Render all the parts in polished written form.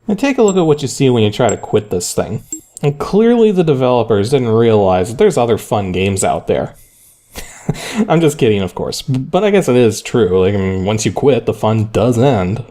And take a look at what you see when you try to quit this thing. And clearly the developers didn't realize that there's other fun games out there. I'm just kidding, of course, but I guess it is true. Like, I mean, once you quit, the fun does end.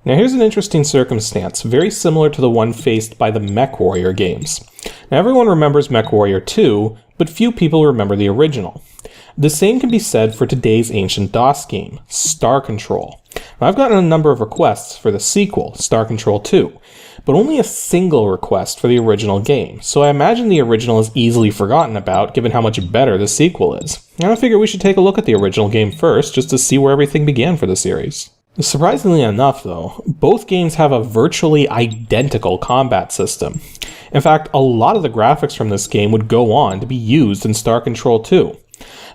Now here's an interesting circumstance, very similar to the one faced by the MechWarrior games. Now everyone remembers MechWarrior 2, but few people remember the original. The same can be said for today's ancient DOS game, Star Control. Now I've gotten a number of requests for the sequel, Star Control 2, but only a single request for the original game, so I imagine the original is easily forgotten about given how much better the sequel is. And I figure we should take a look at the original game first, just to see where everything began for the series. Surprisingly enough, though, both games have a virtually identical combat system. In fact, a lot of the graphics from this game would go on to be used in Star Control 2.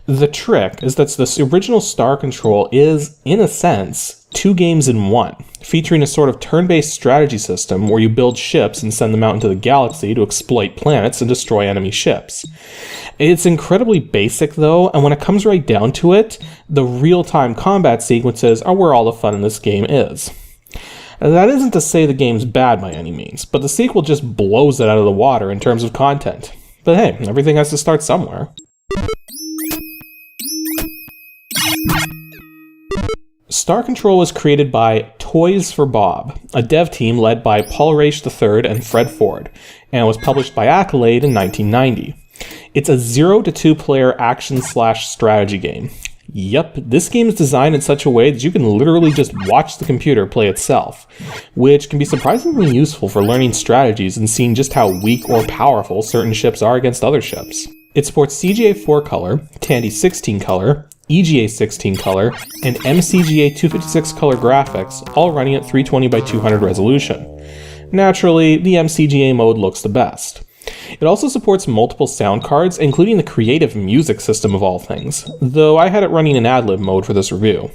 The trick is that this original Star Control is, in a sense, two games in one, featuring a sort of turn-based strategy system where you build ships and send them out into the galaxy to exploit planets and destroy enemy ships. It's incredibly basic though, and when it comes right down to it, the real-time combat sequences are where all the fun in this game is. And that isn't to say the game's bad by any means, but the sequel just blows it out of the water in terms of content. But hey, everything has to start somewhere. Star Control was created by Toys for Bob, a dev team led by Paul Reich III and Fred Ford, and was published by Accolade in 1990. It's a 0 to 2 player action/strategy game. Yep, this game is designed in such a way that you can literally just watch the computer play itself, which can be surprisingly useful for learning strategies and seeing just how weak or powerful certain ships are against other ships. It supports CGA 4 color, Tandy 16 color, EGA 16 color, and MCGA 256 color graphics, all running at 320 by 200 resolution. Naturally, the MCGA mode looks the best. It also supports multiple sound cards, including the creative music system of all things, though I had it running in ad-lib mode for this review.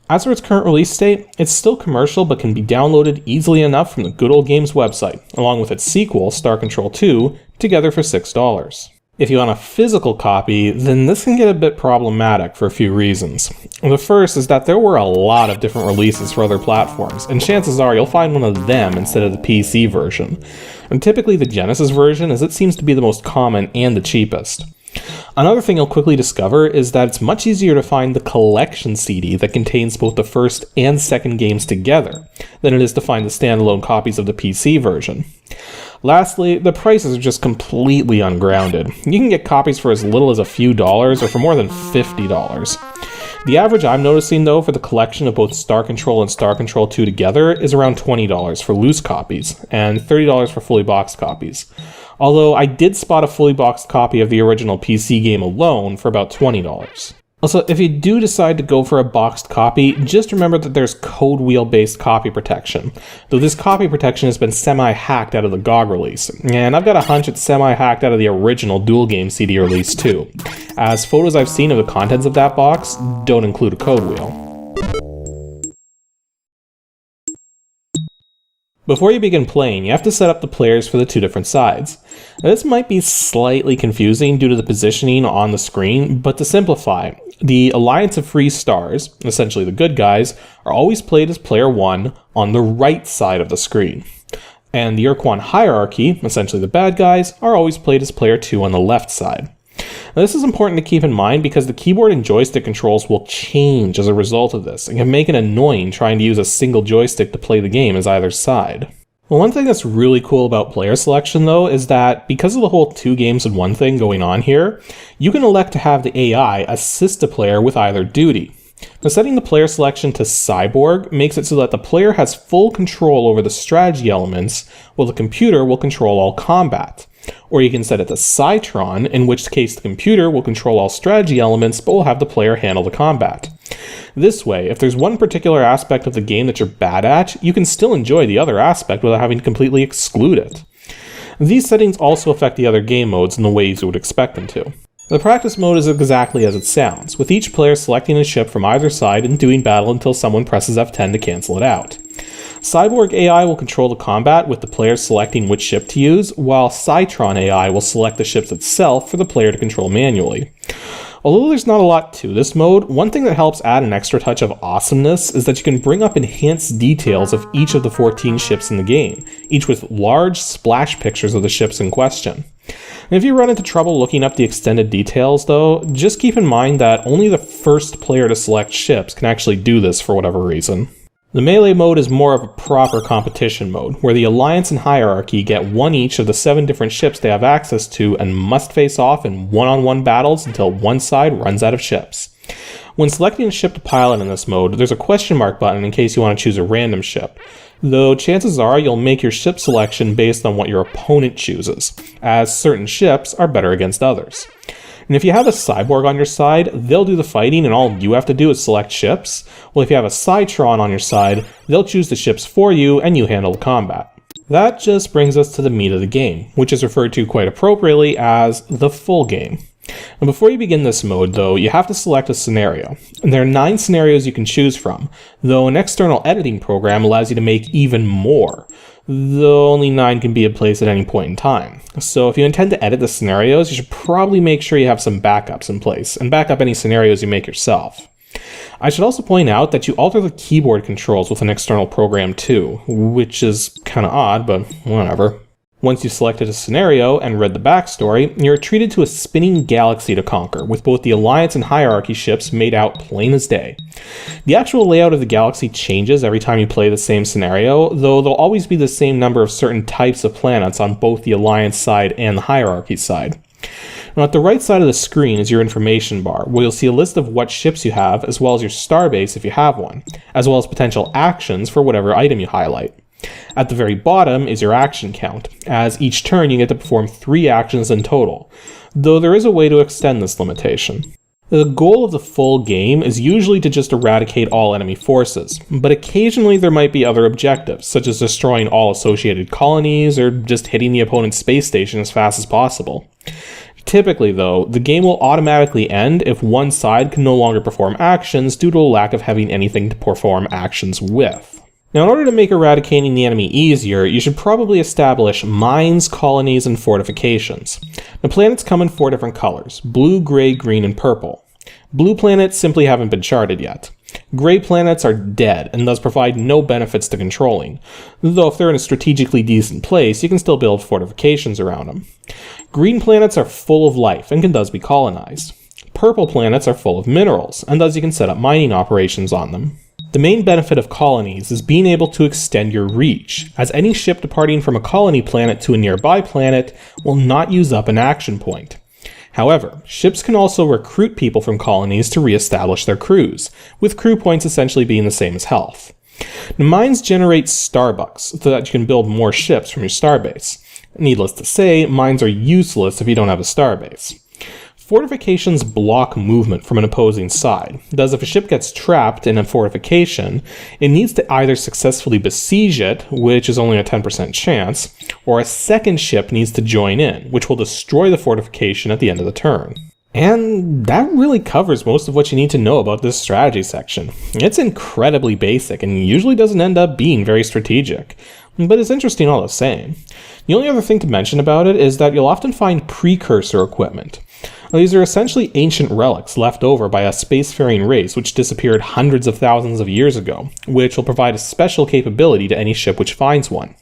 As for its current release date, it's still commercial but can be downloaded easily enough from the Good Old Games website, along with its sequel, Star Control 2, together for $6. If you want a physical copy, then this can get a bit problematic for a few reasons. The first is that there were a lot of different releases for other platforms, and chances are you'll find one of them instead of the PC version. And typically the Genesis version, as it seems to be the most common and the cheapest. Another thing you'll quickly discover is that it's much easier to find the collection CD that contains both the first and second games together than it is to find the standalone copies of the PC version. Lastly, the prices are just completely ungrounded. You can get copies for as little as a few dollars or for more than $50. The average I'm noticing though for the collection of both Star Control and Star Control 2 together is around $20 for loose copies and $30 for fully boxed copies. Although I did spot a fully boxed copy of the original PC game alone for about $20. Also, if you do decide to go for a boxed copy, just remember that there's code wheel-based copy protection, though this copy protection has been semi-hacked out of the GOG release, and I've got a hunch it's semi-hacked out of the original dual game CD release too, as photos I've seen of the contents of that box don't include a code wheel. Before you begin playing, you have to set up the players for the two different sides. Now, this might be slightly confusing due to the positioning on the screen, but to simplify, the Alliance of Free Stars, essentially the good guys, are always played as player 1 on the right side of the screen. and the ur-quan hierarchy, essentially the bad guys, are always played as player 2 on the left side. Now, this is important to keep in mind because the keyboard and joystick controls will change as a result of this, and can make it annoying trying to use a single joystick to play the game as either side. Well, one thing that's really cool about player selection, though, is that because of the whole 2 games in 1 thing going on here, you can elect to have the AI assist the player with either duty. Now, setting the player selection to Cyborg makes it so that the player has full control over the strategy elements, while the computer will control all combat. Or you can set it to Cytron, in which case the computer will control all strategy elements, but will have the player handle the combat. This way, if there's one particular aspect of the game that you're bad at, you can still enjoy the other aspect without having to completely exclude it. These settings also affect the other game modes in the ways you would expect them to. The practice mode is exactly as it sounds, with each player selecting a ship from either side and doing battle until someone presses F10 to cancel it out. Cyborg AI will control the combat with the player selecting which ship to use, while Cytron AI will select the ships itself for the player to control manually. Although there's not a lot to this mode, one thing that helps add an extra touch of awesomeness is that you can bring up enhanced details of each of the 14 ships in the game, each with large splash pictures of the ships in question. And if you run into trouble looking up the extended details, though, just keep in mind that only the first player to select ships can actually do this for whatever reason. The melee mode is more of a proper competition mode, where the Alliance and Hierarchy get 1 each of the 7 different ships they have access to and must face off in one-on-one battles until one side runs out of ships. When selecting a ship to pilot in this mode, there's a question mark button in case you want to choose a random ship, though chances are you'll make your ship selection based on what your opponent chooses, as certain ships are better against others. And if you have a Cyborg on your side, they'll do the fighting and all you have to do is select ships. Well, if you have a Cytron on your side, they'll choose the ships for you and you handle the combat. That just brings us to the meat of the game, which is referred to quite appropriately as the full game. And before you begin this mode, though, you have to select a scenario. And there are 9 scenarios you can choose from, though an external editing program allows you to make even more, though only 9 can be in place at any point in time. So if you intend to edit the scenarios, you should probably make sure you have some backups in place, and back up any scenarios you make yourself. I should also point out that you alter the keyboard controls with an external program too, which is kinda odd, but whatever. Once you've selected a scenario and read the backstory, you're treated to a spinning galaxy to conquer, with both the Alliance and Hierarchy ships made out plain as day. The actual layout of the galaxy changes every time you play the same scenario, though there'll always be the same number of certain types of planets on both the Alliance side and the Hierarchy side. Now, at the right side of the screen is your information bar, where you'll see a list of what ships you have, as well as your starbase if you have one, as well as potential actions for whatever item you highlight. At the very bottom is your action count, as each turn you get to perform 3 actions in total, though there is a way to extend this limitation. The goal of the full game is usually to just eradicate all enemy forces, but occasionally there might be other objectives, such as destroying all associated colonies or just hitting the opponent's space station as fast as possible. Typically, though, the game will automatically end if one side can no longer perform actions due to a lack of having anything to perform actions with. Now, in order to make eradicating the enemy easier, you should probably establish mines, colonies, and fortifications. The planets come in 4 different colors: blue, gray, green, and purple. Blue planets simply haven't been charted yet. Gray planets are dead and thus provide no benefits to controlling, though if they're in a strategically decent place, you can still build fortifications around them. Green planets are full of life and can thus be colonized. Purple planets are full of minerals, and thus you can set up mining operations on them. The main benefit of colonies is being able to extend your reach, as any ship departing from a colony planet to a nearby planet will not use up an action point. However, ships can also recruit people from colonies to re-establish their crews, with crew points essentially being the same as health. Now, mines generate Starbucks, so that you can build more ships from your starbase. Needless to say, mines are useless if you don't have a starbase. Fortifications block movement from an opposing side, thus if a ship gets trapped in a fortification, it needs to either successfully besiege it, which is only a 10% chance, or a second ship needs to join in, which will destroy the fortification at the end of the turn. And that really covers most of what you need to know about this strategy section. It's incredibly basic and usually doesn't end up being very strategic, but it's interesting all the same. The only other thing to mention about it is that you'll often find precursor equipment. Now, these are essentially ancient relics left over by a spacefaring race which disappeared hundreds of thousands of years ago, which will provide a special capability to any ship which finds one.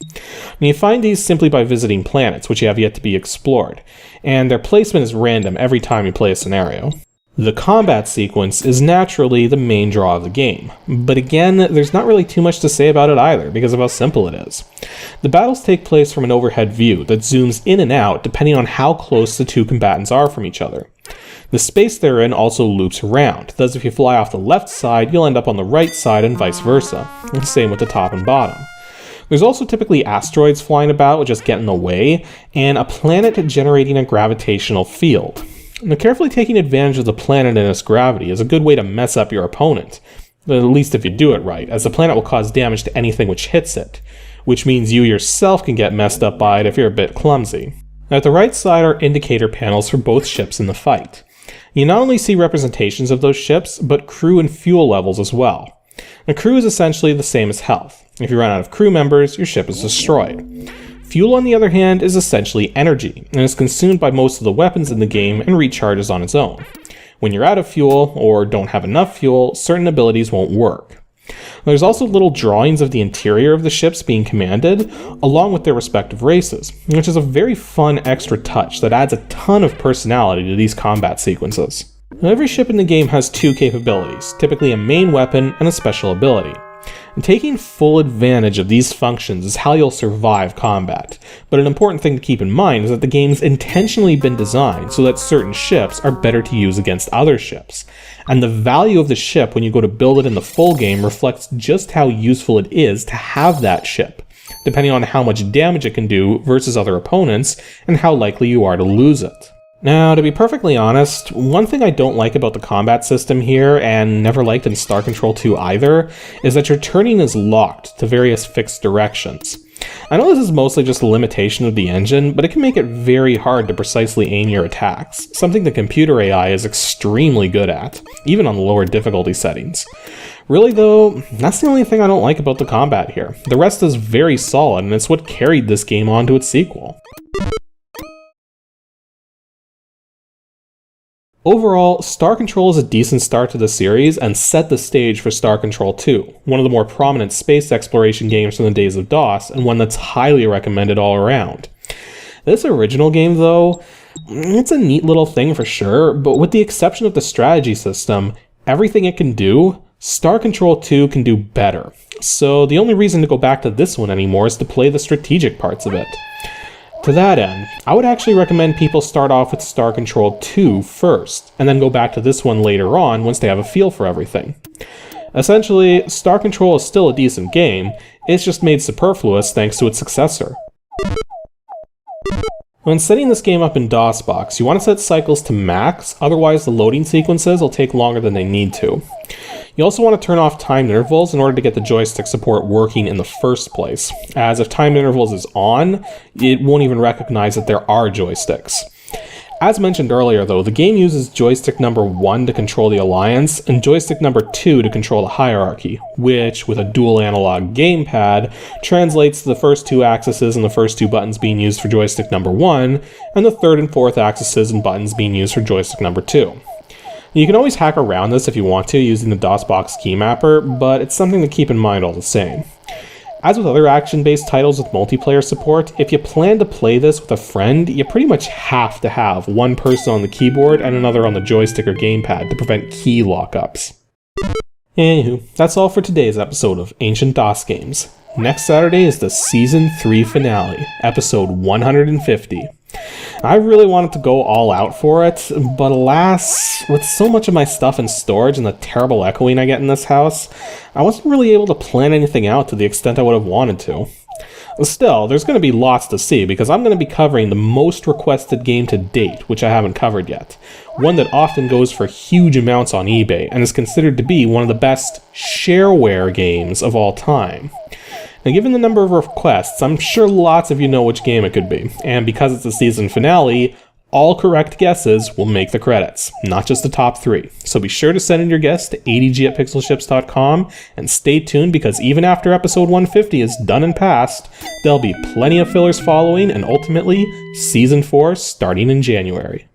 And you find these simply by visiting planets which have yet to be explored, and their placement is random every time you play a scenario. The combat sequence is naturally the main draw of the game, but again, there's not really too much to say about it either because of how simple it is. The battles take place from an overhead view that zooms in and out depending on how close the two combatants are from each other. The space they're in also loops around, thus if you fly off the left side, you'll end up on the right side and vice versa. Same with the top and bottom. There's also typically asteroids flying about which just get in the way, and a planet generating a gravitational field. Now, carefully taking advantage of the planet and its gravity is a good way to mess up your opponent, at least if you do it right, as the planet will cause damage to anything which hits it, which means you yourself can get messed up by it if you're a bit clumsy. Now, at the right side are indicator panels for both ships in the fight. You not only see representations of those ships, but crew and fuel levels as well. The crew is essentially the same as health. If you run out of crew members, your ship is destroyed. Fuel, on the other hand, is essentially energy, and is consumed by most of the weapons in the game and recharges on its own. When you're out of fuel, or don't have enough fuel, certain abilities won't work. There's also little drawings of the interior of the ships being commanded, along with their respective races, which is a very fun extra touch that adds a ton of personality to these combat sequences. Now, every ship in the game has two capabilities, typically a main weapon and a special ability. And taking full advantage of these functions is how you'll survive combat, but an important thing to keep in mind is that the game's intentionally been designed so that certain ships are better to use against other ships, and the value of the ship when you go to build it in the full game reflects just how useful it is to have that ship, depending on how much damage it can do versus other opponents and how likely you are to lose it. Now, to be perfectly honest, one thing I don't like about the combat system here, and never liked in Star Control 2 either, is that your turning is locked to various fixed directions. I know this is mostly just a limitation of the engine, but it can make it very hard to precisely aim your attacks, something the computer AI is extremely good at, even on the lower difficulty settings. Really though, that's the only thing I don't like about the combat here. The rest is very solid, and it's what carried this game on to its sequel. Overall, Star Control is a decent start to the series and set the stage for Star Control 2, one of the more prominent space exploration games from the days of DOS, and one that's highly recommended all around. This original game, though, it's a neat little thing for sure, but with the exception of the strategy system, everything it can do, Star Control 2 can do better. So the only reason to go back to this one anymore is to play the strategic parts of it. To that end, I would actually recommend people start off with Star Control 2 first, and then go back to this one later on once they have a feel for everything. Essentially, Star Control is still a decent game, it's just made superfluous thanks to its successor. When setting this game up in DOSBox, you want to set cycles to max, otherwise the loading sequences will take longer than they need to. You also want to turn off timed intervals in order to get the joystick support working in the first place, as if timed intervals is on, it won't even recognize that there are joysticks. As mentioned earlier though, the game uses joystick number 1 to control the Alliance, and joystick number 2 to control the Hierarchy, which, with a dual analog gamepad, translates to the first two axes and the first two buttons being used for joystick number 1, and the third and fourth axes and buttons being used for joystick number 2. You can always hack around this if you want to using the DOSBox key mapper, but it's something to keep in mind all the same. As with other action-based titles with multiplayer support, if you plan to play this with a friend, you pretty much have to have one person on the keyboard and another on the joystick or gamepad to prevent key lockups. Anywho, that's all for today's episode of Ancient DOS Games. Next Saturday is the Season 3 finale, episode 150. I really wanted to go all out for it, but alas, with so much of my stuff in storage and the terrible echoing I get in this house, I wasn't really able to plan anything out to the extent I would have wanted to. Still, there's going to be lots to see because I'm going to be covering the most requested game to date, which I haven't covered yet. One that often goes for huge amounts on eBay and is considered to be one of the best shareware games of all time. Now, given the number of requests, I'm sure lots of you know which game it could be, and because it's the season finale, all correct guesses will make the credits, not just the top 3. So be sure to send in your guess to adg@pixelships.com, and stay tuned because even after episode 150 is done and past, there'll be plenty of fillers following, and ultimately, season 4 starting in January.